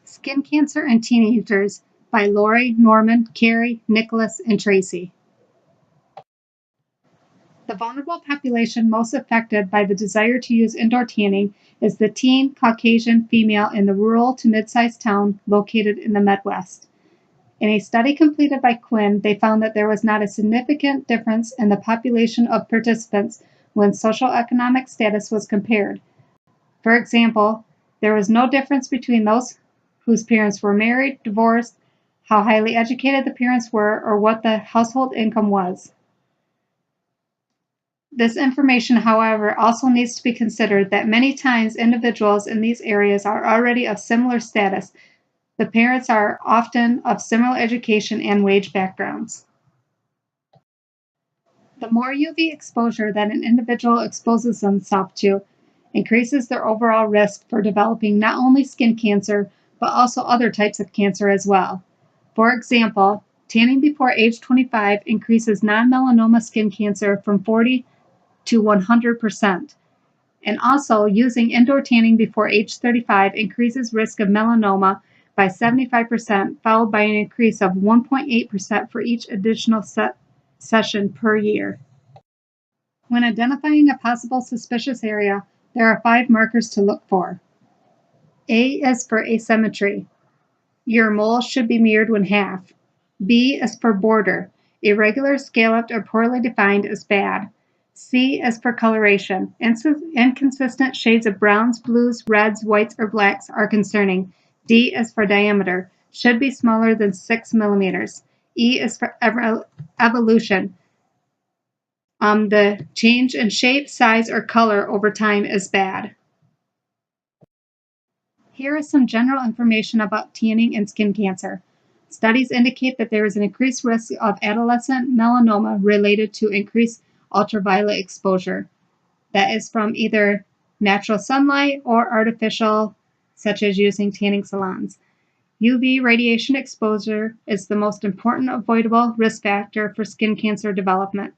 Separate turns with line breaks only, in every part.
Skin Cancer in Teenagers by Lori, Norman, Carey, Nicholas, and Tracy. The vulnerable population most affected by the desire to use indoor tanning is the teen Caucasian female in the rural to mid-sized town located in the Midwest. In a study completed by Quinn, they found that there was not a significant difference in the population of participants when socioeconomic status was compared. For example, there was no difference between those whose parents were married, divorced, how highly educated the parents were, or what the household income was. This information, however, also needs to be considered that many times individuals in these areas are already of similar status. The parents are often of similar education and wage backgrounds. The more UV exposure that an individual exposes themselves to increases their overall risk for developing not only skin cancer, but also other types of cancer as well. For example, tanning before age 25 increases non-melanoma skin cancer from 40 to 100%. And also, using indoor tanning before age 35 increases risk of melanoma by 75%, followed by an increase of 1.8% for each additional session per year. When identifying a possible suspicious area, there are 5 markers to look for. A is for asymmetry. Your mole should be mirrored when half. B is for border. Irregular, scalloped, or poorly defined is bad. C is for coloration. Inconsistent shades of browns, blues, reds, whites, or blacks are concerning. D is for diameter. Should be smaller than 6 millimeters. E is for evolution. The change in shape, size, or color over time is bad. Here is some general information about tanning and skin cancer. Studies indicate that there is an increased risk of adolescent melanoma related to increased ultraviolet exposure. That is from either natural sunlight or artificial, such as using tanning salons. UV radiation exposure is the most important avoidable risk factor for skin cancer development.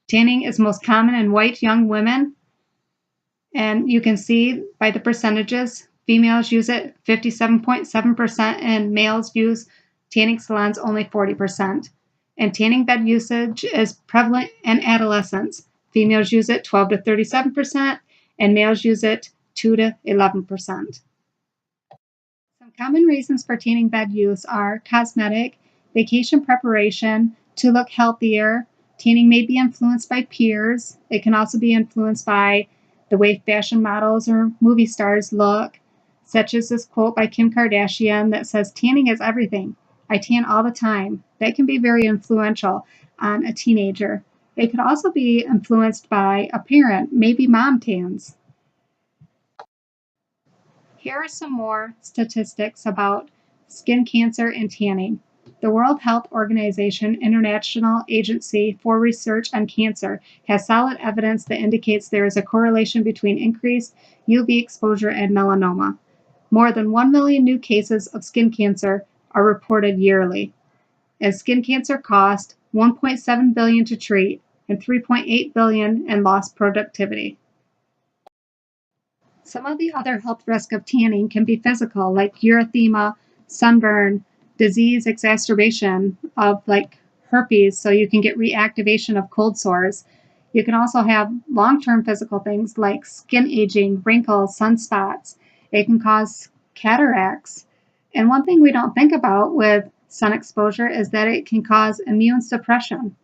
Tanning is most common in white young women, and you can see by the percentages, females use it 57.7%, and males use tanning salons only 40%. And tanning bed usage is prevalent in adolescents. Females use it 12 to 37%, and males use it 2 to 11%. Some common reasons for tanning bed use are cosmetic, vacation preparation, to look healthier. Tanning may be influenced by peers. It can also be influenced by the way fashion models or movie stars look, such as this quote by Kim Kardashian that says, "Tanning is everything. I tan all the time." That can be very influential on a teenager. It could also be influenced by a parent, maybe mom tans. Here are some more statistics about skin cancer and tanning. The World Health Organization International Agency for Research on Cancer has solid evidence that indicates there is a correlation between increased UV exposure and melanoma. More than 1 million new cases of skin cancer are reported yearly. And skin cancer costs $1.7 billion to treat and $3.8 billion in lost productivity. Some of the other health risks of tanning can be physical, like erythema, sunburn, disease exacerbation of like herpes, so you can get reactivation of cold sores. You can also have long-term physical things like skin aging, wrinkles, sunspots. It can cause cataracts. And one thing we don't think about with sun exposure is that it can cause immune suppression.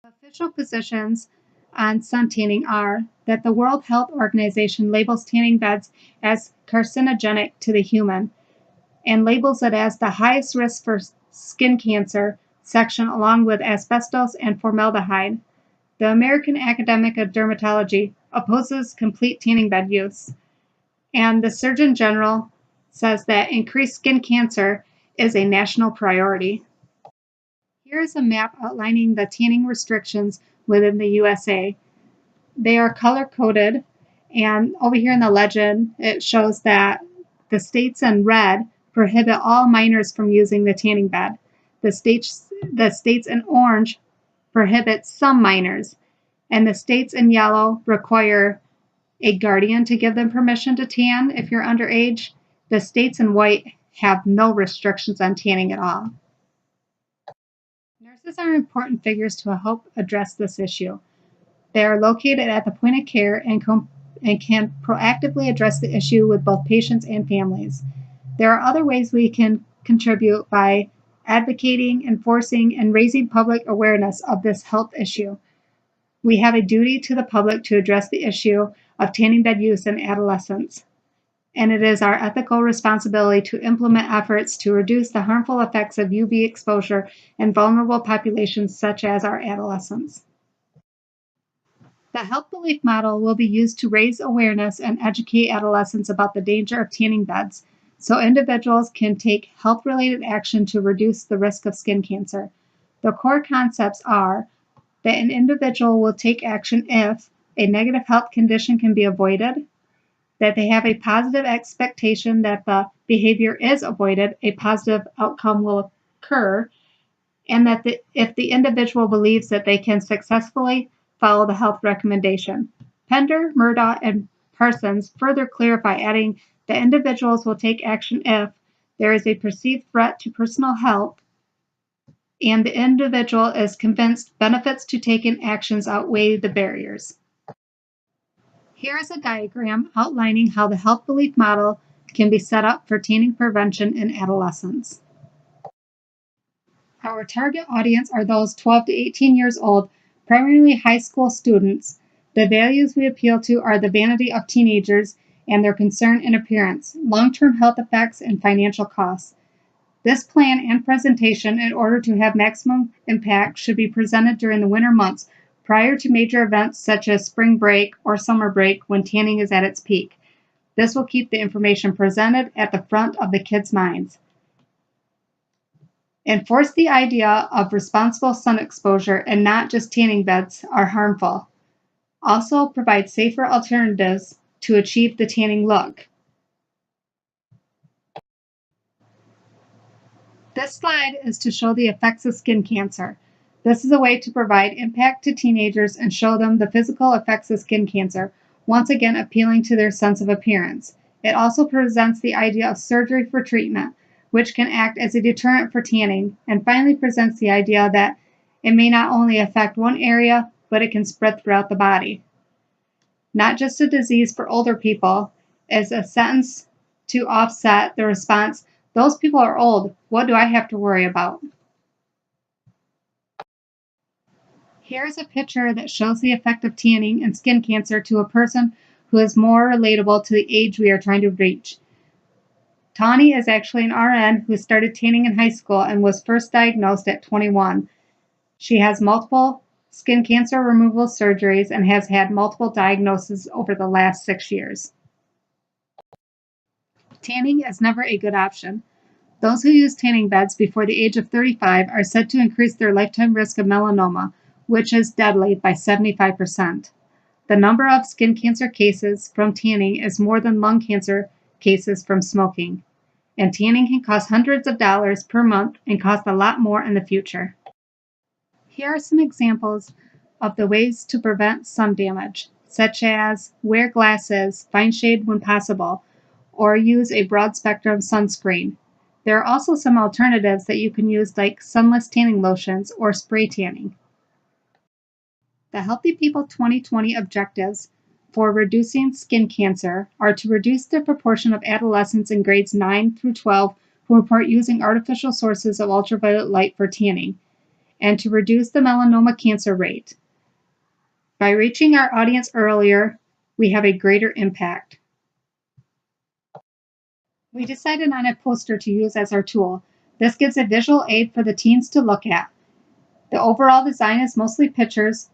Official positions on sun tanning are that the World Health Organization labels tanning beds as carcinogenic to the human and labels it as the highest risk for skin cancer section, along with asbestos and formaldehyde. The American Academy of Dermatology opposes complete tanning bed use, and the Surgeon General says that increased skin cancer is a national priority. Here is a map outlining the tanning restrictions within the USA. They are color-coded, and over here in the legend, it shows that the states in red prohibit all minors from using the tanning bed. The states in orange prohibit some minors, and the states in yellow require a guardian to give them permission to tan if you're underage, The states in white have no restrictions on tanning at all. Nurses are important figures to help address this issue. They are located at the point of care and can proactively address the issue with both patients and families. There are other ways we can contribute by advocating, enforcing, and raising public awareness of this health issue. We have a duty to the public to address the issue of tanning bed use in adolescents, and it is our ethical responsibility to implement efforts to reduce the harmful effects of UV exposure in vulnerable populations such as our adolescents. The health belief model will be used to raise awareness and educate adolescents about the danger of tanning beds so individuals can take health-related action to reduce the risk of skin cancer. The core concepts are that an individual will take action if a negative health condition can be avoided, that they have a positive expectation that the behavior is avoided, a positive outcome will occur, and that if the individual believes that they can successfully follow the health recommendation. Pender, Murdaugh, and Parsons further clarify, adding that individuals will take action if there is a perceived threat to personal health and the individual is convinced benefits to taking actions outweigh the barriers. Here is a diagram outlining how the health belief model can be set up for tanning prevention in adolescents. Our target audience are those 12 to 18 years old, primarily high school students. The values we appeal to are the vanity of teenagers and their concern in appearance, long-term health effects, and financial costs. This plan and presentation, in order to have maximum impact, should be presented during the winter months prior to major events such as spring break or summer break when tanning is at its peak. This will keep the information presented at the front of the kids' minds. Enforce the idea of responsible sun exposure and not just tanning beds are harmful. Also provide safer alternatives to achieve the tanning look. This slide is to show the effects of skin cancer. This is a way to provide impact to teenagers and show them the physical effects of skin cancer, once again appealing to their sense of appearance. It also presents the idea of surgery for treatment, which can act as a deterrent for tanning, and finally presents the idea that it may not only affect one area, but it can spread throughout the body. Not just a disease for older people is a sentence to offset the response, "Those people are old. What do I have to worry about?" Here's a picture that shows the effect of tanning and skin cancer to a person who is more relatable to the age we are trying to reach. Tawny is actually an RN who started tanning in high school and was first diagnosed at 21. She has multiple skin cancer removal surgeries and has had multiple diagnoses over the last 6 years. Tanning is never a good option. Those who use tanning beds before the age of 35 are said to increase their lifetime risk of melanoma, which is deadly, by 75%. The number of skin cancer cases from tanning is more than lung cancer cases from smoking. And tanning can cost hundreds of dollars per month and cost a lot more in the future. Here are some examples of the ways to prevent sun damage, such as wear glasses, find shade when possible, or use a broad spectrum sunscreen. There are also some alternatives that you can use, like sunless tanning lotions or spray tanning. The Healthy People 2020 objectives for reducing skin cancer are to reduce the proportion of adolescents in grades 9 through 12 who report using artificial sources of ultraviolet light for tanning, and to reduce the melanoma cancer rate. By reaching our audience earlier, we have a greater impact. We decided on a poster to use as our tool. This gives a visual aid for the teens to look at. The overall design is mostly pictures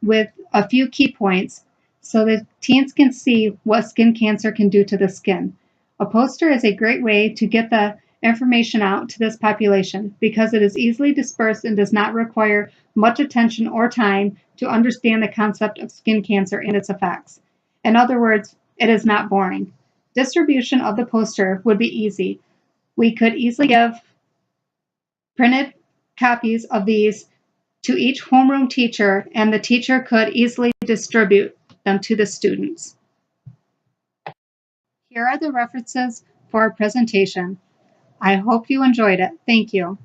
with a few key points so that teens can see what skin cancer can do to the skin. A poster is a great way to get the information out to this population because it is easily dispersed and does not require much attention or time to understand the concept of skin cancer and its effects. In other words, it is not boring. Distribution of the poster would be easy. We could easily give printed copies of these to each homeroom teacher, and the teacher could easily distribute them to the students. Here are the references for our presentation. I hope you enjoyed it. Thank you.